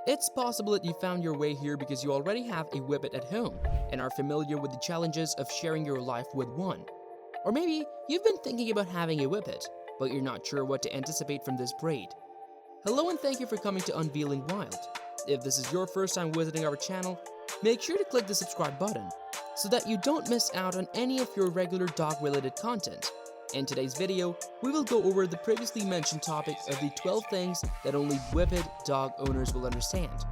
It's possible that you found your way here because you already have a Whippet at home and are familiar with the challenges of sharing your life with one. Or maybe you've been thinking about having a Whippet, but you're not sure what to anticipate from this breed. Hello and thank you for coming to Unveiling Wild. If this is your first time visiting our channel, make sure to click the subscribe button so that you don't miss out on any of your regular dog-related content. In today's video, we will go over the previously mentioned topic of the 12 things that only Whippet dog owners will understand.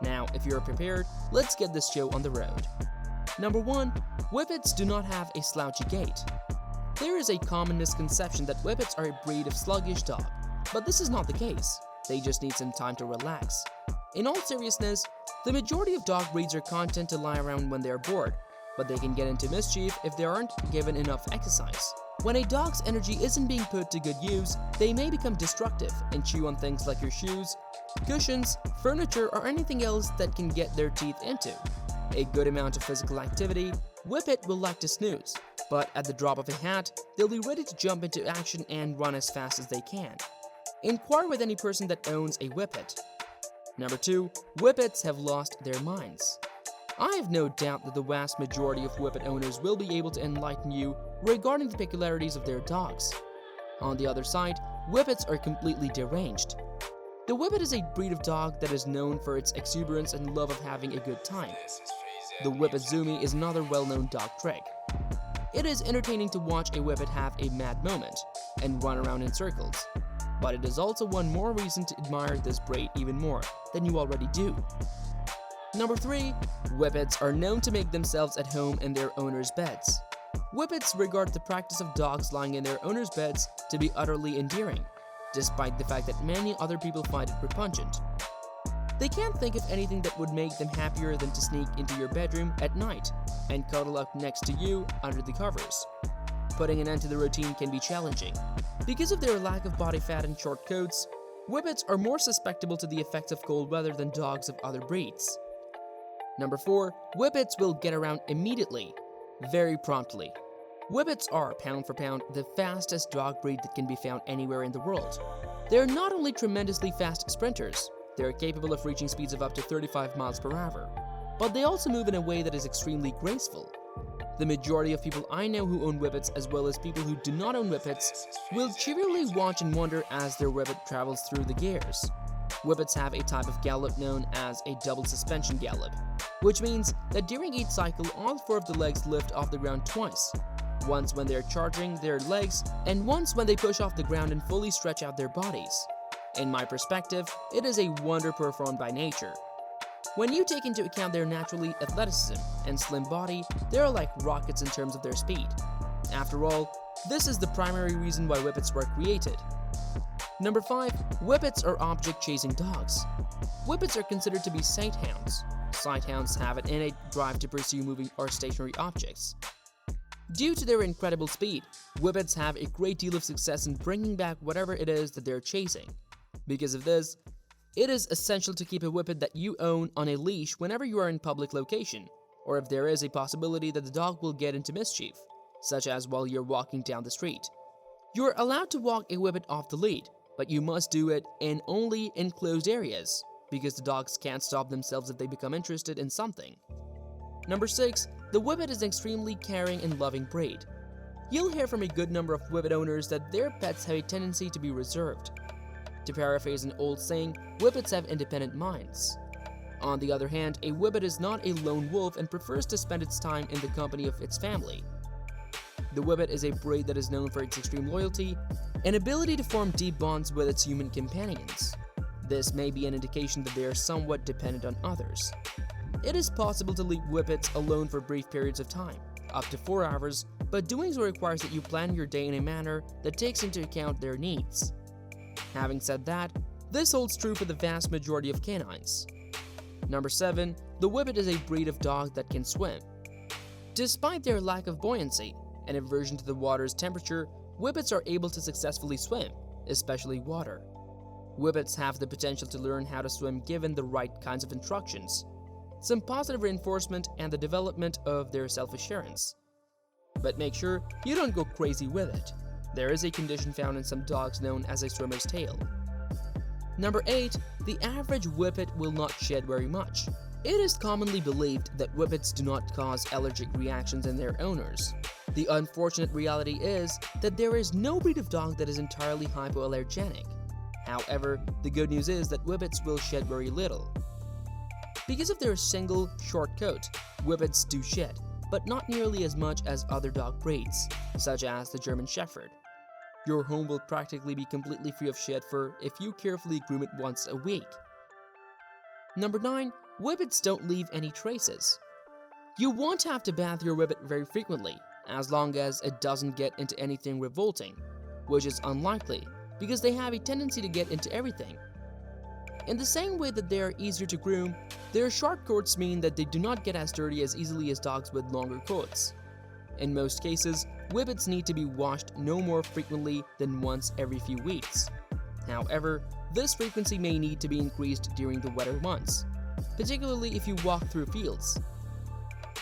Now, if you're prepared, let's get this show on the road. Number 1. Whippets do not have a slouchy gait. There is a common misconception that Whippets are a breed of sluggish dog, but this is not the case. They just need some time to relax. In all seriousness, the majority of dog breeds are content to lie around when they are bored, but they can get into mischief if they aren't given enough exercise. When a dog's energy isn't being put to good use, they may become destructive and chew on things like your shoes, cushions, furniture, or anything else that can get their teeth into. A good amount of physical activity, Whippet will like to snooze, but at the drop of a hat, they'll be ready to jump into action and run as fast as they can. Inquire with any person that owns a Whippet. Number 2. Whippets have lost their minds. I have no doubt that the vast majority of Whippet owners will be able to enlighten you regarding the peculiarities of their dogs. On the other side, Whippets are completely deranged. The Whippet is a breed of dog that is known for its exuberance and love of having a good time. The Whippet Zoomy is another well-known dog trick. It is entertaining to watch a Whippet have a mad moment and run around in circles, but it is also one more reason to admire this breed even more than you already do. Number 3. Whippets are known to make themselves at home in their owners' beds. Whippets regard the practice of dogs lying in their owners' beds to be utterly endearing, despite the fact that many other people find it repugnant. They can't think of anything that would make them happier than to sneak into your bedroom at night and cuddle up next to you under the covers. Putting an end to the routine can be challenging. Because of their lack of body fat and short coats, Whippets are more susceptible to the effects of cold weather than dogs of other breeds. Number 4. Whippets will get around immediately, very promptly. Whippets are, pound for pound, the fastest dog breed that can be found anywhere in the world. They are not only tremendously fast sprinters, they are capable of reaching speeds of up to 35 miles per hour, but they also move in a way that is extremely graceful. The majority of people I know who own Whippets, as well as people who do not own Whippets, will cheerily watch and wonder as their Whippet travels through the gears. Whippets have a type of gallop known as a double suspension gallop, which means that during each cycle, all 4 of the legs lift off the ground twice. Once when they're charging their legs, and once when they push off the ground and fully stretch out their bodies. In my perspective, it is a wonder performed by nature. When you take into account their naturally athleticism and slim body, they are like rockets in terms of their speed. After all, this is the primary reason why Whippets were created. Number 5. Whippets are object-chasing dogs. Whippets are considered to be sighthounds. Sighthounds have an innate drive to pursue moving or stationary objects. Due to their incredible speed, Whippets have a great deal of success in bringing back whatever it is that they're chasing. Because of this, it is essential to keep a Whippet that you own on a leash whenever you are in public location, or if there is a possibility that the dog will get into mischief, such as while you're walking down the street. You're allowed to walk a Whippet off the lead, but you must do it in only enclosed areas, because the dogs can't stop themselves if they become interested in something. Number 6. The Whippet is an extremely caring and loving breed. You'll hear from a good number of Whippet owners that their pets have a tendency to be reserved. To paraphrase an old saying, Whippets have independent minds. On the other hand, a Whippet is not a lone wolf and prefers to spend its time in the company of its family. The Whippet is a breed that is known for its extreme loyalty and ability to form deep bonds with its human companions. This may be an indication that they are somewhat dependent on others. It is possible to leave Whippets alone for brief periods of time, up to 4 hours, but doing so requires that you plan your day in a manner that takes into account their needs. Having said that, this holds true for the vast majority of canines. Number 7. The Whippet is a breed of dog that can swim. Despite their lack of buoyancy and aversion to the water's temperature, Whippets are able to successfully swim, especially water. Whippets have the potential to learn how to swim given the right kinds of instructions, some positive reinforcement, and the development of their self-assurance. But make sure you don't go crazy with it. There is a condition found in some dogs known as a swimmer's tail. Number 8. The average Whippet will not shed very much. It is commonly believed that Whippets do not cause allergic reactions in their owners. The unfortunate reality is that there is no breed of dog that is entirely hypoallergenic. However, the good news is that Whippets will shed very little. Because of their single, short coat, Whippets do shed, but not nearly as much as other dog breeds, such as the German Shepherd. Your home will practically be completely free of shed fur if you carefully groom it once a week. Number 9. Whippets don't leave any traces. You won't have to bath your Whippet very frequently, as long as it doesn't get into anything revolting, which is unlikely because they have a tendency to get into everything. In the same way that they are easier to groom, their short coats mean that they do not get as dirty as easily as dogs with longer coats. In most cases, Whippets need to be washed no more frequently than once every few weeks. However, this frequency may need to be increased during the wetter months, particularly if you walk through fields.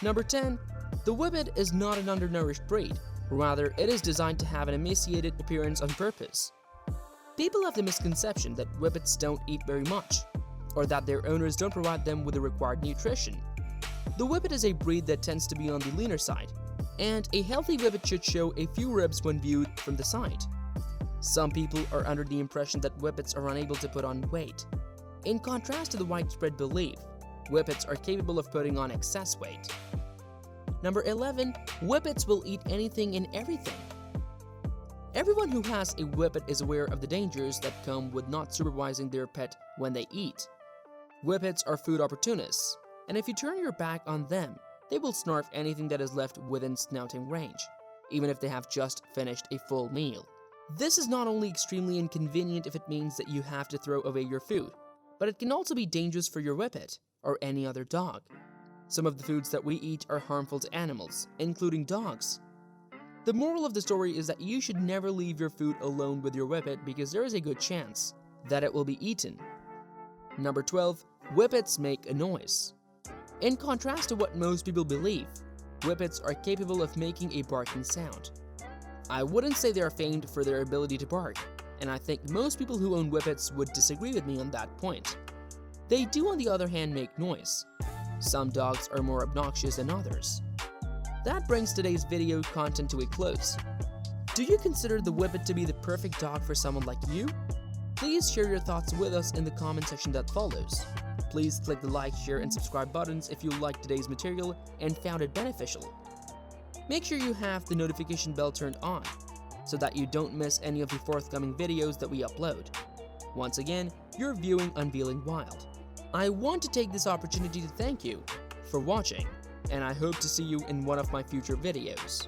Number 10. The Whippet is not an undernourished breed, rather it is designed to have an emaciated appearance on purpose. People have the misconception that Whippets don't eat very much, or that their owners don't provide them with the required nutrition. The Whippet is a breed that tends to be on the leaner side, and a healthy Whippet should show a few ribs when viewed from the side. Some people are under the impression that Whippets are unable to put on weight. In contrast to the widespread belief, Whippets are capable of putting on excess weight. Number 11. Whippets will eat anything and everything. Everyone who has a Whippet is aware of the dangers that come with not supervising their pet when they eat. Whippets are food opportunists, and if you turn your back on them, they will snarf anything that is left within snouting range, even if they have just finished a full meal. This is not only extremely inconvenient if it means that you have to throw away your food, but it can also be dangerous for your Whippet or any other dog. Some of the foods that we eat are harmful to animals, including dogs. The moral of the story is that you should never leave your food alone with your Whippet because there is a good chance that it will be eaten. Number 12. Whippets make a noise. In contrast to what most people believe, Whippets are capable of making a barking sound. I wouldn't say they are famed for their ability to bark, and I think most people who own Whippets would disagree with me on that point. They do, on the other hand, make noise. Some dogs are more obnoxious than others. That brings today's video content to a close. Do you consider the Whippet to be the perfect dog for someone like you? Please share your thoughts with us in the comment section that follows. Please click the like, share, and subscribe buttons if you liked today's material and found it beneficial. Make sure you have the notification bell turned on so that you don't miss any of the forthcoming videos that we upload. Once again, you're viewing Unveiling Wild. I want to take this opportunity to thank you for watching, and I hope to see you in one of my future videos.